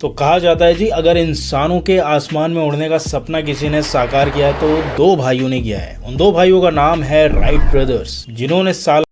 तो कहा जाता है जी, अगर इंसानों के आसमान में उड़ने का सपना किसी ने साकार किया है तो दो भाइयों ने किया है। उन दो भाइयों का नाम है राइट ब्रदर्स, जिन्होंने साल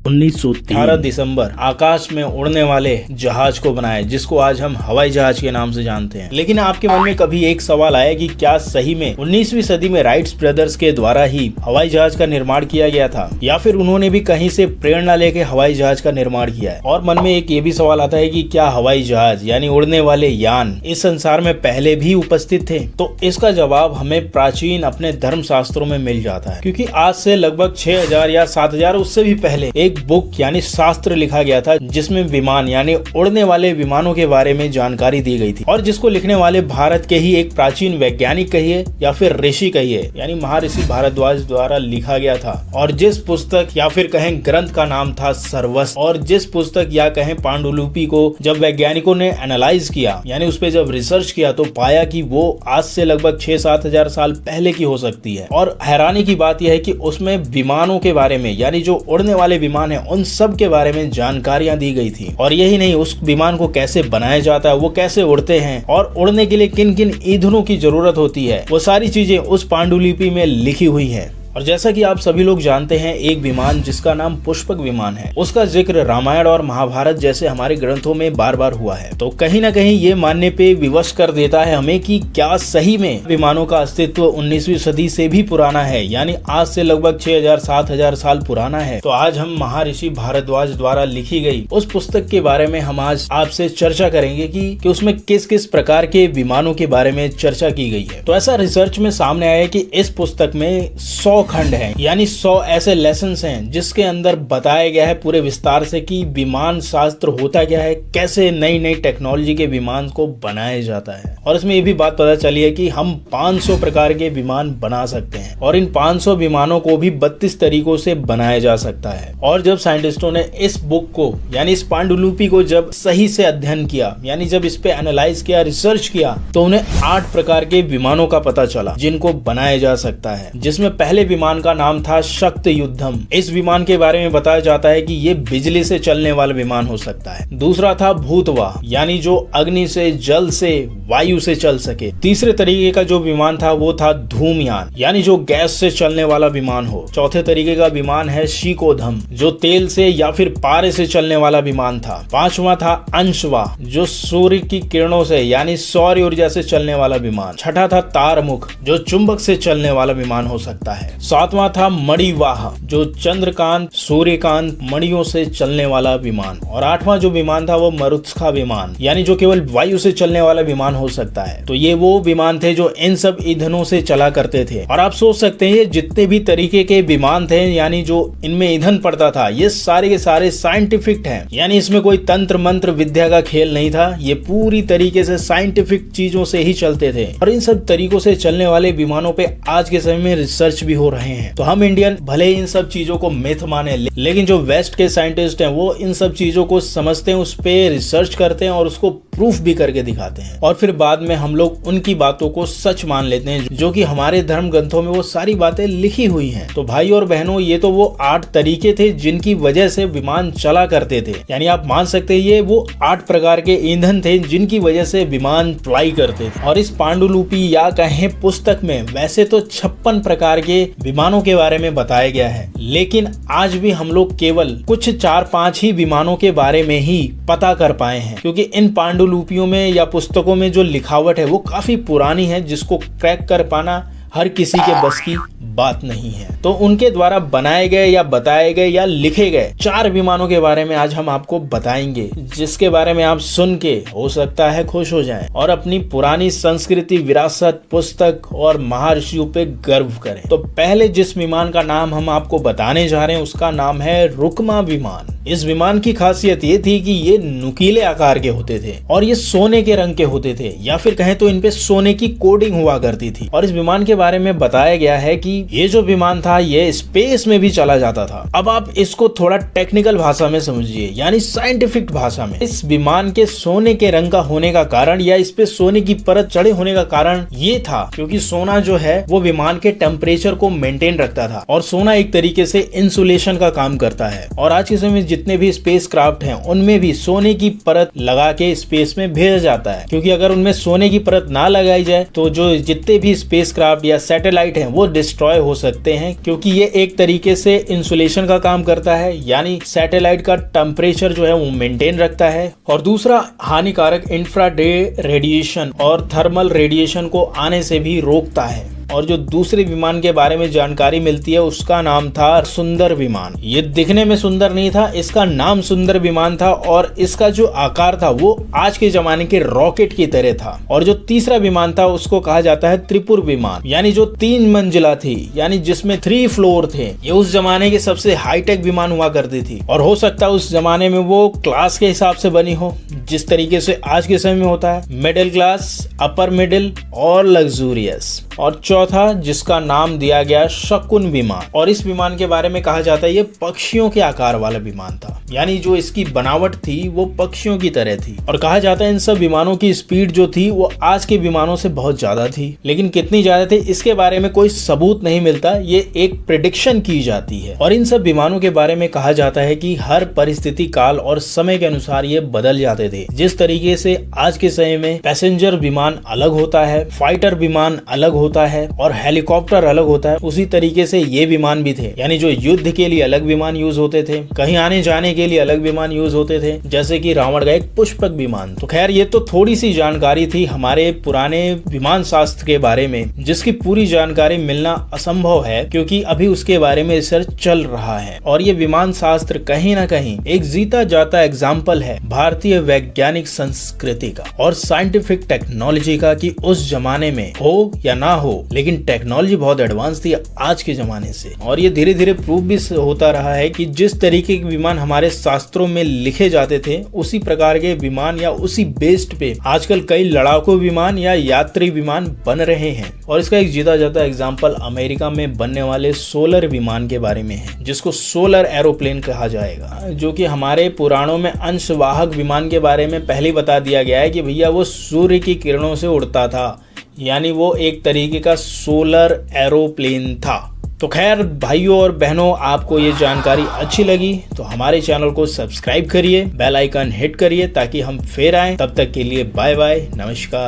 18 दिसंबर आकाश में उड़ने वाले जहाज को बनाया, जिसको आज हम हवाई जहाज के नाम से जानते हैं। लेकिन आपके मन में कभी एक सवाल आया कि क्या सही में 19वीं सदी में राइट्स ब्रदर्स के द्वारा ही हवाई जहाज का निर्माण किया गया था, या फिर उन्होंने भी कहीं से प्रेरणा लेके हवाई जहाज का निर्माण किया है? और मन में एक ये भी सवाल आता है कि क्या हवाई जहाज यानी उड़ने वाले यान इस संसार में पहले भी उपस्थित थे? तो इसका जवाब हमें प्राचीन अपने धर्म शास्त्रों में मिल जाता है, क्योंकि आज से लगभग 6000 या 7000 उससे भी पहले एक बुक यानी शास्त्र लिखा गया था, जिसमें विमान यानी उड़ने वाले विमानों के बारे में जानकारी दी गई थी, और जिसको लिखने वाले भारत के ही एक प्राचीन वैज्ञानिक कहिए या फिर ऋषि कहिए यानी महर्षि भारद्वाज द्वारा लिखा गया था। और जिस पुस्तक या फिर कहें ग्रंथ का नाम था सर्वस्व, और जिस पुस्तक या कहें पांडुलिपि को जब वैज्ञानिकों ने एनालाइज किया यानी उस पर जब रिसर्च किया तो पाया कि वो आज से लगभग 6-7 हजार साल पहले की हो सकती है। और हैरानी की बात यह है कि उसमें विमानों के बारे में यानी जो उड़ने वाले विमान है उन सब के बारे में जानकारियां दी गई थी। और यही नहीं, उस विमान को कैसे बनाया जाता है, वो कैसे उड़ते हैं और उड़ने के लिए किन किन ईंधनों की जरूरत होती है, वो सारी चीजें उस पांडुलिपि में लिखी हुई है। और जैसा कि आप सभी लोग जानते हैं, एक विमान जिसका नाम पुष्पक विमान है, उसका जिक्र रामायण और महाभारत जैसे हमारे ग्रंथों में बार बार हुआ है। तो कहीं ना कहीं ये मानने पे विवश कर देता है हमें कि क्या सही में विमानों का अस्तित्व 19वीं सदी से भी पुराना है, यानी आज से लगभग 6000-7000 साल पुराना है। तो आज हम महर्षि भारद्वाज द्वारा लिखी गई उस पुस्तक के बारे में हम आज आपसे चर्चा करेंगे कि उसमें किस किस प्रकार के विमानों के बारे में चर्चा की गई है। तो ऐसा रिसर्च में सामने आया कि इस पुस्तक में 100 खंड है, यानी 100 ऐसे लेसन्स हैं जिसके अंदर बताया गया है पूरे विस्तार से कि विमान शास्त्र होता क्या है, कैसे नई नई टेक्नोलॉजी के विमान को बनाया जाता है। और इसमें ये भी बात पता चली है कि हम 500 प्रकार के विमान बना सकते हैं, और इन 500 विमानों को भी 32 तरीकों से बनाया जा सकता है। और जब साइंटिस्टों ने इस बुक को यानी इस पांडुलिपि को जब सही से अध्ययन किया, यानी जब इस पे एनालाइज किया, रिसर्च किया, तो उन्हें 8 प्रकार के विमानों का पता चला जिनको बनाया जा सकता है। जिसमें पहले विमान का नाम था शक्ति युद्धम। इस विमान के बारे में बताया जाता है कि ये बिजली से चलने वाला विमान हो सकता है। दूसरा था भूतवाह, यानी जो अग्नि से, जल से, वायु से चल सके। तीसरे तरीके का जो विमान था वो था धूमयान, यानी जो गैस से चलने वाला विमान हो। चौथे तरीके का विमान है शीकोधम, जो तेल से या फिर पारे से चलने वाला विमान था। पांचवा था अंशवाह, जो सूर्य की किरणों से यानी सौर ऊर्जा से चलने वाला विमान। छठा था तारमुख, जो चुंबक से चलने वाला विमान हो सकता है। सातवां था मणिवाह, जो चंद्रकांत, सूर्यकांत, मणियों से चलने वाला विमान। और आठवां जो विमान था वो मरुत्सखा विमान, यानी जो केवल वायु से चलने वाला विमान हो सकता है। तो ये वो विमान थे जो इन सब ईंधनों से चला करते थे। और आप सोच सकते हैं ये जितने भी तरीके के विमान थे यानी जो इनमें ईंधन पड़ता था, ये सारे के सारे साइंटिफिक हैं, यानी इसमें कोई तंत्र मंत्र विद्या का खेल नहीं था। ये पूरी तरीके से साइंटिफिक चीजों से ही चलते थे। और इन सब तरीकों से चलने वाले विमानों पे आज के समय में रिसर्च भी हो रहे हैं। तो हम इंडियन भले ही इन सब चीजों को मिथ माने, लेकिन जो वेस्ट के साइंटिस्ट हैं वो इन सब चीजों को समझते हैं, उस पे रिसर्च करते हैं और उसको प्रूफ भी करके दिखाते हैं। और फिर बाद में हम लोग उनकी बातों को सच मान लेते हैं, जो कि हमारे धर्म ग्रंथों में वो सारी बातें लिखी हुई हैं। तो भाई और बहनों, ये तो वो 8 तरीके थे जिनकी वजह से विमान चला करते थे, यानी आप मान सकते हैं ये वो 8 प्रकार के ईंधन थे जिनकी वजह से विमान फ्लाई करते थे। और इस पांडुलिपि या कहें पुस्तक में वैसे तो 56 प्रकार के विमानों के बारे में बताया गया है, लेकिन आज भी हम लोग केवल कुछ 4-5 ही विमानों के बारे में ही पता कर पाए हैं, क्योंकि इन पांडुलिपियों में या पुस्तकों में जो लिखावट है वो काफी पुरानी है, जिसको क्रैक कर पाना हर किसी के बस की बात नहीं है। तो उनके द्वारा बनाए गए या बताए गए या लिखे गए 4 विमानों के बारे में आज हम आपको बताएंगे, जिसके बारे में आप सुन के हो सकता है खुश हो जाएं और अपनी पुरानी संस्कृति, विरासत, पुस्तक और महर्षियों पे गर्व करें। तो पहले जिस विमान का नाम हम आपको बताने जा रहे हैं उसका नाम है रुकमा विमान। इस विमान की खासियत ये थी कि ये नुकीले आकार के होते थे और ये सोने के रंग के होते थे, या फिर कहें तो इन पे सोने की कोडिंग हुआ करती थी। और इस विमान के बारे में बताया गया है कि ये जो विमान था ये स्पेस में भी चला जाता था। अब आप इसको थोड़ा टेक्निकल भाषा में समझिए, यानी साइंटिफिक भाषा में। इस विमान के सोने के रंग का होने का कारण या इस पे सोने की परत चढ़े होने का कारण ये था क्योंकि सोना जो है वो विमान के टेम्परेचर को मेंटेन रखता था, और सोना एक तरीके से इंसुलेशन का काम करता है। और आज के समय में जितने भी स्पेस क्राफ्ट हैं उनमें भी सोने की परत लगा के स्पेस में भेजा जाता है, क्योंकि अगर उनमें सोने की परत ना लगाई जाए तो जो जितने भी स्पेस क्राफ्ट या सैटेलाइट हैं वो डिस्ट्रॉय हो सकते हैं, क्योंकि ये एक तरीके से इंसुलेशन का काम करता है, यानी सैटेलाइट का टेम्परेचर जो है वो मेंटेन रखता है। और दूसरा हानिकारक इंफ्रारेड रेडिएशन और थर्मल रेडिएशन को आने से भी रोकता है। और जो दूसरे विमान के बारे में जानकारी मिलती है उसका नाम था सुंदर विमान। ये दिखने में सुंदर नहीं था, इसका नाम सुंदर विमान था और इसका जो आकार था वो आज के जमाने के रॉकेट की तरह था। और जो तीसरा विमान था उसको कहा जाता है त्रिपुर विमान, यानी जो 3 मंजिला थी, यानी जिसमें 3 फ्लोर थे। ये उस जमाने की सबसे हाईटेक विमान हुआ करती थी और हो सकता है उस जमाने में वो क्लास के हिसाब से बनी हो, जिस तरीके से आज के समय में होता है, मिडिल क्लास, अपर मिडिल और लग्जूरियस। और चौथा जिसका नाम दिया गया शकुन विमान, और इस विमान के बारे में कहा जाता है ये पक्षियों के आकार वाला विमान था, यानी जो इसकी बनावट थी वो पक्षियों की तरह थी। और कहा जाता है इन सब विमानों की स्पीड जो थी वो आज के विमानों से बहुत ज्यादा थी, लेकिन कितनी ज्यादा थी इसके बारे में कोई सबूत नहीं मिलता, ये एक प्रेडिक्शन की जाती है। और इन सब विमानों के बारे में कहा जाता है कि हर परिस्थिति, काल और समय के अनुसार ये बदल जाते थे। जिस तरीके से आज के समय में पैसेंजर विमान अलग होता है, फाइटर विमान अलग होता है और हेलीकॉप्टर अलग होता है, उसी तरीके से ये विमान भी थे, यानी जो युद्ध के लिए अलग विमान यूज होते थे, कहीं आने जाने के लिए अलग विमान यूज होते थे, जैसे कि रावण का एक पुष्पक विमान। तो खैर ये तो थोड़ी सी जानकारी थी हमारे पुराने विमान शास्त्र के बारे में, जिसकी पूरी जानकारी मिलना असंभव है क्योंकि अभी उसके बारे में रिसर्च चल रहा है। और ये विमान शास्त्र कहीं ना कहीं एक जीता जाता एग्जाम्पल है भारतीय वैज्ञानिक संस्कृति का और साइंटिफिक टेक्नोलॉजी का, कि उस जमाने में हो या ना हो लेकिन टेक्नोलॉजी बहुत एडवांस थी आज के जमाने से। और ये धीरे धीरे प्रूव भी होता रहा है कि जिस तरीके के विमान हमारे शास्त्रों में लिखे जाते थे उसी प्रकार के विमान या उसी बेस्ड पे आजकल कई लड़ाकू विमान या यात्री विमान बन रहे हैं। और इसका एक जीता जाता एग्जाम्पल अमेरिका में बनने वाले सोलर विमान के बारे में है, जिसको सोलर एरोप्लेन कहा जाएगा, जो कि हमारे पुराणों में अंशवाहक विमान के बारे में पहले बता दिया गया है कि भैया वो सूर्य की किरणों से उड़ता था, यानी वो एक तरीके का सोलर एरोप्लेन था। तो खैर भाइयों और बहनों, आपको ये जानकारी अच्छी लगी तो हमारे चैनल को सब्सक्राइब करिए, बेल आइकन हिट करिए ताकि हम फिर आए। तब तक के लिए बाय बाय, नमस्कार।